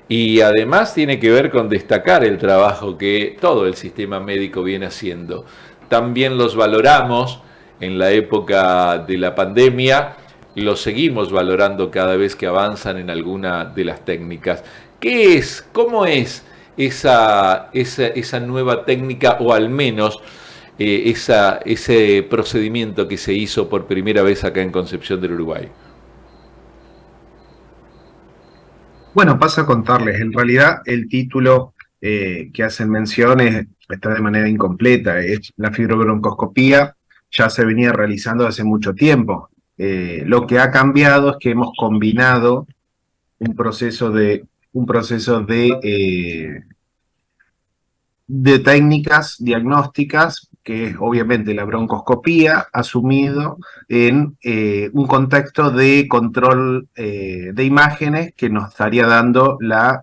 y además tiene que ver con destacar el trabajo que todo el sistema médico viene haciendo. También los valoramos en la época de la pandemia, los seguimos valorando cada vez que avanzan en alguna de las técnicas. ¿Qué es? ¿Cómo es esa nueva técnica o al menos ese procedimiento que se hizo por primera vez acá en Concepción del Uruguay? Bueno, paso a contarles. En realidad, el título que hacen mención está de manera incompleta. Es la fibrobroncoscopía, ya se venía realizando hace mucho tiempo. Lo que ha cambiado es que hemos combinado un proceso de técnicas diagnósticas, que es obviamente la broncoscopía, asumido en un contexto de control de imágenes que nos estaría dando la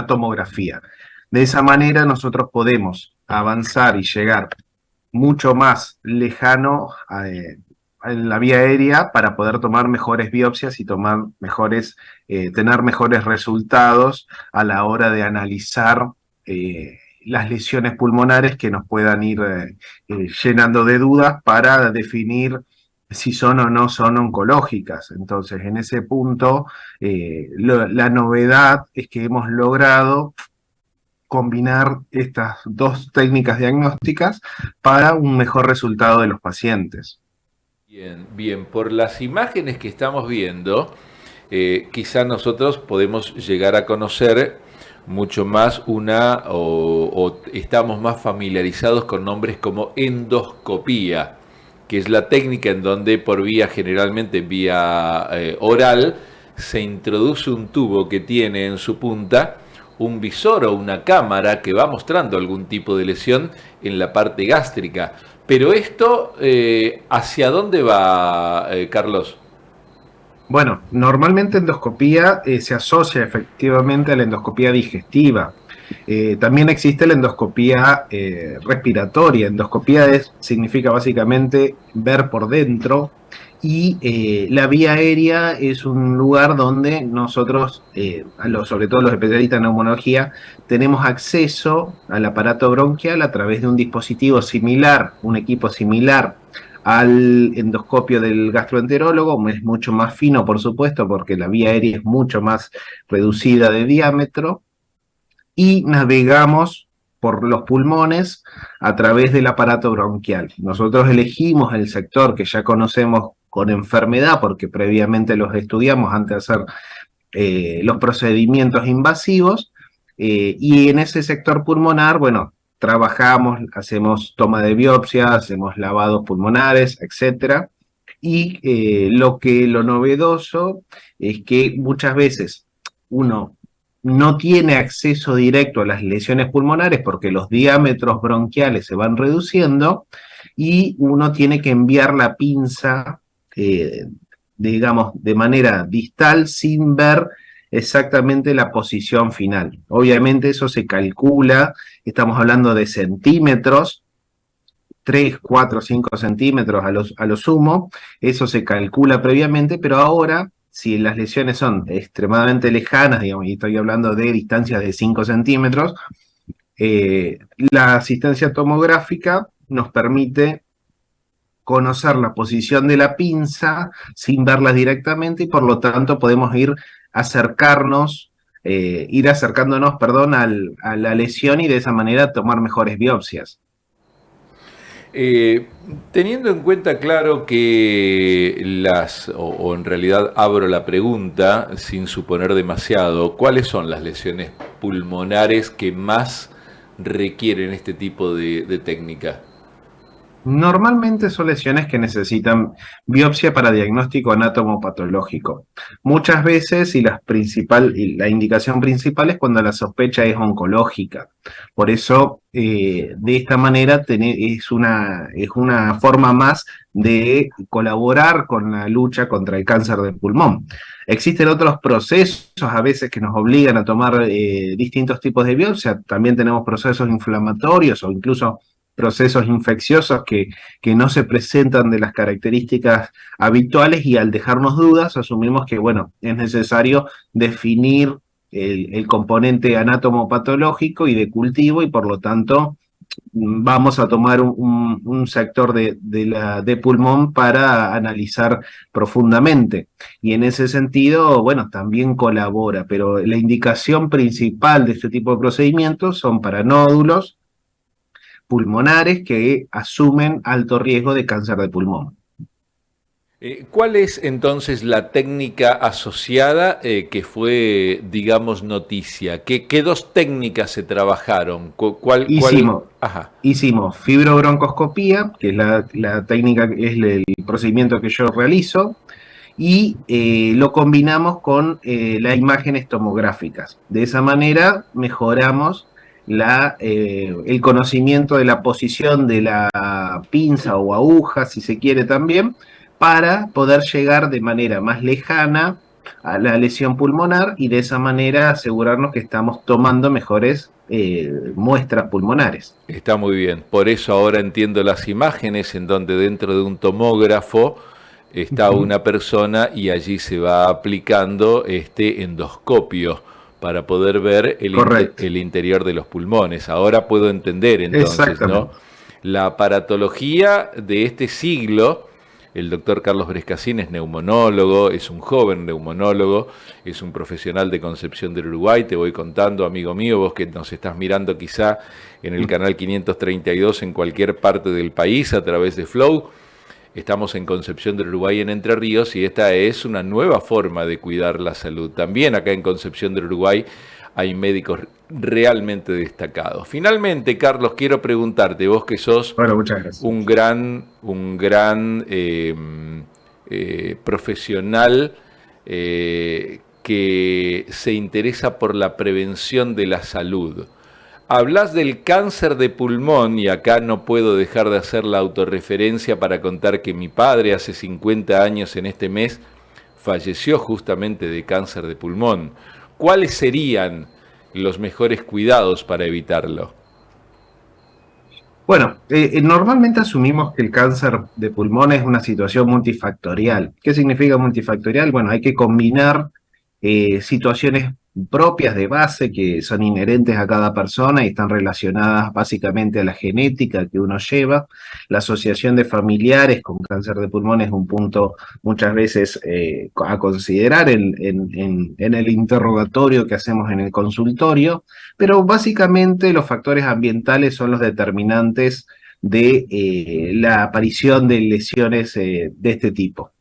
tomografía. De esa manera nosotros podemos avanzar y llegar mucho más lejano en la vía aérea para poder tomar mejores biopsias y tener mejores resultados a la hora de analizar las lesiones pulmonares que nos puedan ir llenando de dudas para definir si son o no son oncológicas. Entonces, en ese punto, la novedad es que hemos logrado combinar estas dos técnicas diagnósticas para un mejor resultado de los pacientes. Bien, bien, por las imágenes que estamos viendo, quizá nosotros podemos llegar a conocer mucho más o estamos más familiarizados con nombres como endoscopía, que es la técnica en donde por vía, generalmente vía oral, se introduce un tubo que tiene en su punta un visor o una cámara que va mostrando algún tipo de lesión en la parte gástrica. Pero esto, ¿hacia dónde va, Carlos? Bueno, normalmente endoscopía se asocia efectivamente a la endoscopía digestiva. También existe la endoscopía respiratoria. Significa básicamente ver por dentro y la vía aérea es un lugar donde nosotros, sobre todo los especialistas en neumología, tenemos acceso al aparato bronquial a través de un dispositivo similar, un equipo similar al endoscopio del gastroenterólogo. Es mucho más fino, por supuesto, porque la vía aérea es mucho más reducida de diámetro, y navegamos por los pulmones a través del aparato bronquial. Nosotros elegimos el sector que ya conocemos con enfermedad, porque previamente los estudiamos antes de hacer los procedimientos invasivos, y en ese sector pulmonar, bueno, trabajamos, hacemos toma de biopsia, hacemos lavados pulmonares, etcétera. Y lo novedoso es que muchas veces uno no tiene acceso directo a las lesiones pulmonares porque los diámetros bronquiales se van reduciendo y uno tiene que enviar la pinza, eh, digamos, de manera distal sin ver exactamente la posición final. Obviamente eso se calcula, estamos hablando de centímetros, 3, 4, 5 centímetros a lo sumo, eso se calcula previamente, pero ahora, si las lesiones son extremadamente lejanas, digamos, y estoy hablando de distancias de 5 centímetros, la asistencia tomográfica nos permite conocer la posición de la pinza sin verla directamente y por lo tanto podemos ir acercándonos, perdón, a la lesión y de esa manera tomar mejores biopsias. Eh, Teniendo en cuenta, claro, que o en realidad abro la pregunta sin suponer demasiado, ¿cuáles son las lesiones pulmonares que más requieren este tipo de técnica? Normalmente son lesiones que necesitan biopsia para diagnóstico anatomopatológico. Muchas veces, y la indicación principal es cuando la sospecha es oncológica. Por eso, de esta manera, es una forma más de colaborar con la lucha contra el cáncer del pulmón. Existen otros procesos a veces que nos obligan a tomar distintos tipos de biopsia. También tenemos procesos inflamatorios o incluso procesos infecciosos que no se presentan de las características habituales, y al dejarnos dudas asumimos que, bueno, es necesario definir el componente anatomopatológico y de cultivo, y por lo tanto vamos a tomar un sector de pulmón para analizar profundamente. Y en ese sentido, bueno, también colabora, pero la indicación principal de este tipo de procedimientos son para nódulos pulmonares que asumen alto riesgo de cáncer de pulmón. ¿Cuál es entonces la técnica asociada que fue, digamos, noticia? ¿Qué dos técnicas se trabajaron? ¿Cuál? Hicimos, Ajá. hicimos fibrobroncoscopía, que es la técnica, es el procedimiento que yo realizo, y lo combinamos con las imágenes tomográficas. De esa manera mejoramos el conocimiento de la posición de la pinza o aguja, si se quiere también, para poder llegar de manera más lejana a la lesión pulmonar, y de esa manera asegurarnos que estamos tomando mejores muestras pulmonares. Está muy bien. Por eso ahora entiendo las imágenes en donde dentro de un tomógrafo está Ujú. una persona y allí se va aplicando este endoscopio para poder ver Correcto, el interior de los pulmones. Ahora puedo entender entonces, ¿no? exactamente. La aparatología de este siglo. El doctor Carlos Brescacín es neumonólogo, es un joven neumonólogo, es un profesional de Concepción del Uruguay. Te voy contando, amigo mío, vos que nos estás mirando quizá en el canal 532 en cualquier parte del país a través de Flow. Estamos en Concepción del Uruguay, en Entre Ríos, y esta es una nueva forma de cuidar la salud. También acá en Concepción del Uruguay hay médicos realmente destacados. Finalmente, Carlos, quiero preguntarte, vos que sos Bueno, muchas gracias. un gran profesional que se interesa por la prevención de la salud. Hablas del cáncer de pulmón y acá no puedo dejar de hacer la autorreferencia para contar que mi padre hace 50 años en este mes falleció justamente de cáncer de pulmón. ¿Cuáles serían los mejores cuidados para evitarlo? Bueno, normalmente asumimos que el cáncer de pulmón es una situación multifactorial. ¿Qué significa multifactorial? Bueno, hay que combinar situaciones propias de base que son inherentes a cada persona y están relacionadas básicamente a la genética que uno lleva. La asociación de familiares con cáncer de pulmón es un punto muchas veces a considerar en el interrogatorio que hacemos en el consultorio, pero básicamente los factores ambientales son los determinantes de la aparición de lesiones de este tipo.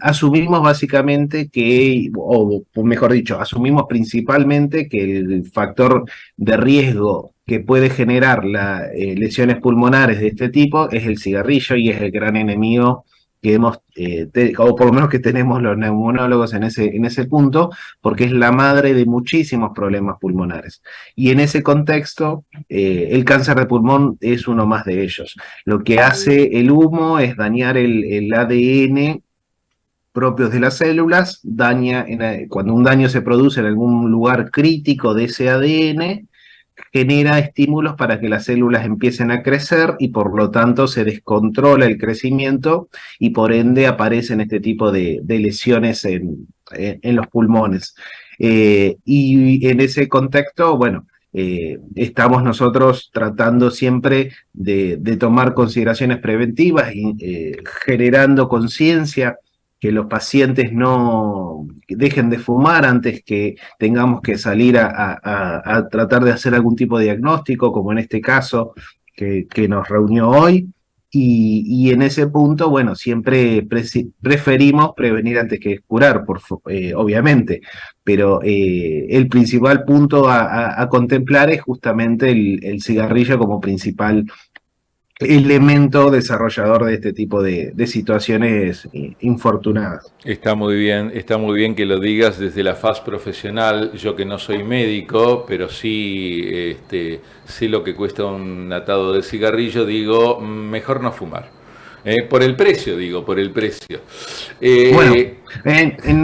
Asumimos básicamente que, o mejor dicho, asumimos principalmente que el factor de riesgo que puede generar las lesiones pulmonares de este tipo es el cigarrillo, y es el gran enemigo que o por lo menos que tenemos los neumonólogos en ese punto, porque es la madre de muchísimos problemas pulmonares. Y en ese contexto, el cáncer de pulmón es uno más de ellos. Lo que hace el humo es dañar el ADN propios de las células, cuando un daño se produce en algún lugar crítico de ese ADN, genera estímulos para que las células empiecen a crecer, y por lo tanto se descontrola el crecimiento, y por ende aparecen este tipo de lesiones en los pulmones. Y en ese contexto, bueno, estamos nosotros tratando siempre de tomar consideraciones preventivas y generando conciencia, que los pacientes no dejen de fumar antes que tengamos que salir a tratar de hacer algún tipo de diagnóstico, como en este caso que nos reunió hoy. Y en ese punto, bueno, siempre preferimos prevenir antes que curar, obviamente, pero el principal punto a contemplar es justamente el cigarrillo como principal elemento desarrollador de este tipo de situaciones infortunadas. Está muy bien que lo digas desde la faz profesional. Yo que no soy médico, pero sí sé lo que cuesta un atado de cigarrillo, digo, mejor no fumar. Por el precio, digo, por el precio. Bueno,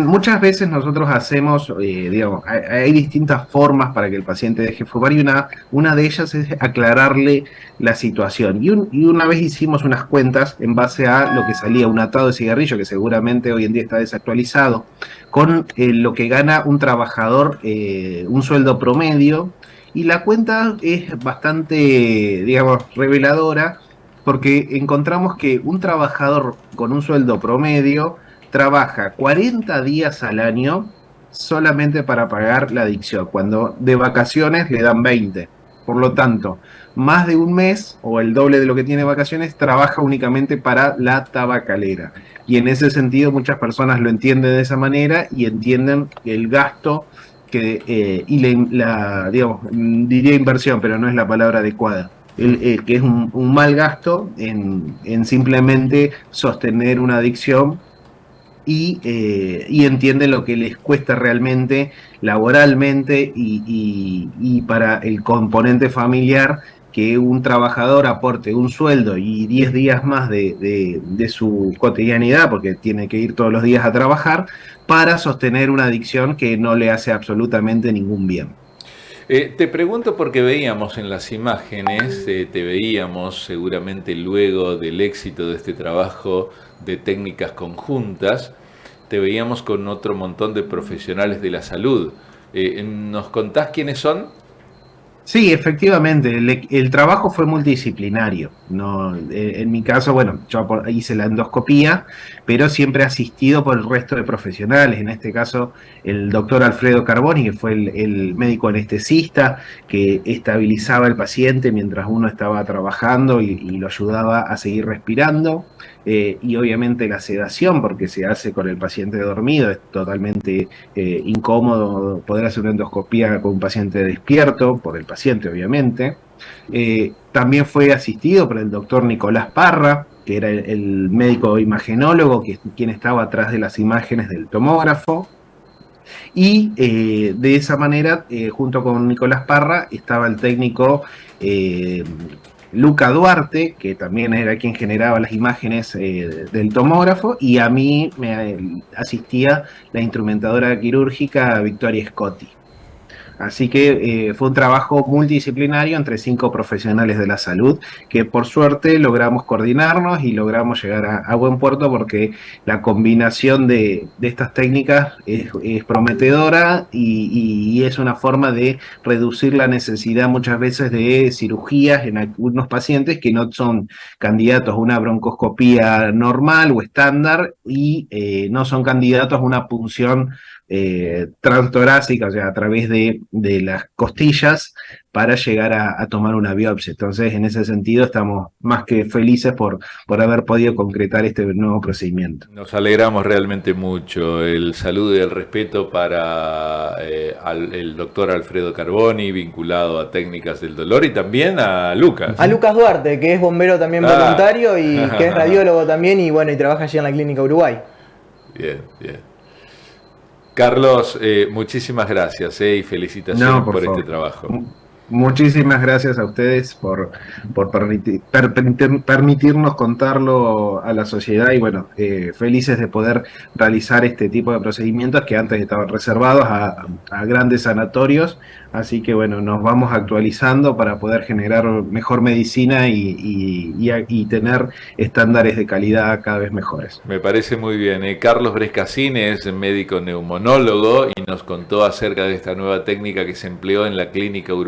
muchas veces nosotros hacemos, digamos, hay distintas formas para que el paciente deje fumar y una de ellas es aclararle la situación. Y una vez hicimos unas cuentas en base a lo que salía un atado de cigarrillo, que seguramente hoy en día está desactualizado, con lo que gana un trabajador, un sueldo promedio, y la cuenta es bastante, digamos, reveladora porque encontramos que un trabajador con un sueldo promedio trabaja 40 días al año solamente para pagar la adicción, cuando de vacaciones le dan 20. Por lo tanto, más de un mes o el doble de lo que tiene vacaciones trabaja únicamente para la tabacalera. Y en ese sentido muchas personas lo entienden de esa manera y entienden el gasto y digamos, diría inversión, pero no es la palabra adecuada, que es un mal gasto en simplemente sostener una adicción y entienden lo que les cuesta realmente laboralmente y para el componente familiar que un trabajador aporte un sueldo y 10 días más de su cotidianidad, porque tiene que ir todos los días a trabajar, para sostener una adicción que no le hace absolutamente ningún bien. Te pregunto porque veíamos en las imágenes, te veíamos seguramente luego del éxito de este trabajo de técnicas conjuntas, te veíamos con otro montón de profesionales de la salud. ¿Nos contás quiénes son? Sí, efectivamente, el trabajo fue multidisciplinario. No, en mi caso, bueno, yo hice la endoscopía, pero siempre asistido por el resto de profesionales. En este caso, el doctor Alfredo Carboni, que fue el médico anestesista que estabilizaba al paciente mientras uno estaba trabajando y lo ayudaba a seguir respirando. Y obviamente la sedación, porque se hace con el paciente dormido, es totalmente incómodo poder hacer una endoscopía con un paciente despierto, por el paciente obviamente. También fue asistido por el doctor Nicolás Parra, que era el médico imagenólogo, quien estaba atrás de las imágenes del tomógrafo. Y de esa manera, junto con Nicolás Parra, estaba el técnico Luca Duarte, que también era quien generaba las imágenes del tomógrafo, y a mí me asistía la instrumentadora quirúrgica Victoria Scotti. Así que fue un trabajo multidisciplinario entre 5 profesionales de la salud que por suerte logramos coordinarnos y logramos llegar a buen puerto porque la combinación de estas técnicas es prometedora y es una forma de reducir la necesidad muchas veces de cirugías en algunos pacientes que no son candidatos a una broncoscopía normal o estándar y no son candidatos a una punción transtorácica, o sea, a través de las costillas para llegar a tomar una biopsia. Entonces, en ese sentido, estamos más que felices por haber podido concretar este nuevo procedimiento. Nos alegramos realmente mucho. El saludo y el respeto para el doctor Alfredo Carboni, vinculado a técnicas del dolor, y también a Lucas. A Lucas Duarte, que es bombero también voluntario y que es radiólogo también y bueno, y trabaja allí en la Clínica Uruguay. Bien, bien. Carlos, muchísimas gracias y felicitaciones por este trabajo. Muchísimas gracias a ustedes por permitirnos contarlo a la sociedad y bueno, felices de poder realizar este tipo de procedimientos que antes estaban reservados a grandes sanatorios, así que bueno, nos vamos actualizando para poder generar mejor medicina y tener estándares de calidad cada vez mejores. Me parece muy bien. Carlos Brescasín es médico neumonólogo y nos contó acerca de esta nueva técnica que se empleó en la Clínica Uruguay.